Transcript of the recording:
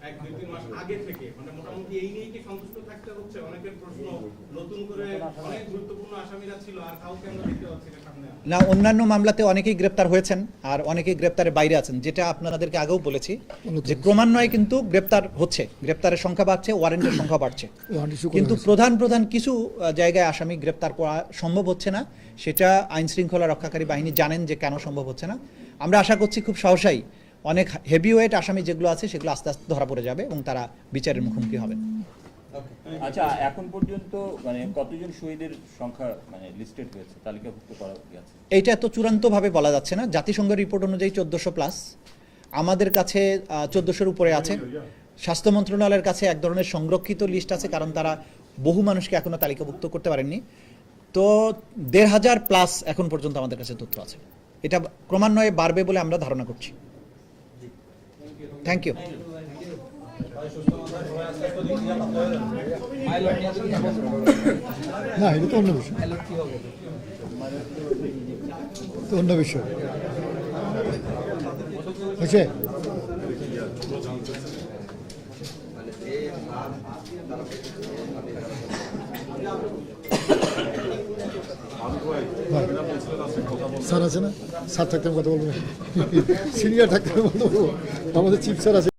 এক দুই তিন মাস আগে থেকে মানে মোটামুটি এই নিয়ে কি সন্তুষ্ট থাকতে হচ্ছে? অনেকের প্রশ্ন, নতুন করে অনেক গুরুত্বপূর্ণ আসামিরা ছিল, আর কাউকে আমরা দেখতে পাচ্ছি না সামনে। না, অন্যান্য মামলাতে অনেকেই গ্রেপ্তার হয়েছেন আর অনেকেই গ্রেপ্তারের বাইরে আছেন, যেটা আপনাদেরকে আগেও বলেছি যে ক্রমান্বয়ে কিন্তু গ্রেপ্তার হচ্ছে, গ্রেপ্তারের সংখ্যা বাড়ছে, ওয়ারেন্টের সংখ্যা বাড়ছে, কিন্তু প্রধান কিছু জায়গায় আসামি গ্রেপ্তার করা সম্ভব হচ্ছে না। সেটা আইন শৃঙ্খলা রক্ষাকারী বাহিনী জানেন যে কেন সম্ভব হচ্ছে না। আমরা আশা করছি খুব সহসাই অনেক হেভিওয়েট আসামি যেগুলো আছে সেগুলো আস্তে আস্তে ধরা পড়ে যাবে এবং তারা বিচারের মুখোমুখি হবেন। আচ্ছা, এখন পর্যন্ত মানে কতজন শহীদের সংখ্যা মানে লিস্টেড হয়েছে, তালিকাভুক্ত করা গেছে? এইটা এত চূড়ান্তভাবে বলা যাচ্ছে না। জাতিসংঘের রিপোর্ট অনুযায়ী 1400+, আমাদের কাছে 1400-র উপরে আছে। স্বাস্থ্য মন্ত্রণালয়ের কাছে এক ধরনের সংরক্ষিত লিস্ট আছে, কারণ তারা বহু মানুষকে এখনো তালিকাভুক্ত করতে পারেননি। তো 1500+ এখন পর্যন্ত আমাদের কাছে তথ্য আছে। এটা ক্রমান্বয়ে বাড়বে বলে আমরা ধারণা করছি। Thank you. না, এটা তো অন্য বিষয়, তো অন্য বিষয় হয়েছে। স্যার আছে না? স্যার থাকতে আমি কথা বলবো না, সিনিয়র থাকতে আমি বলবো, আমাদের চিফ স্যার আছে।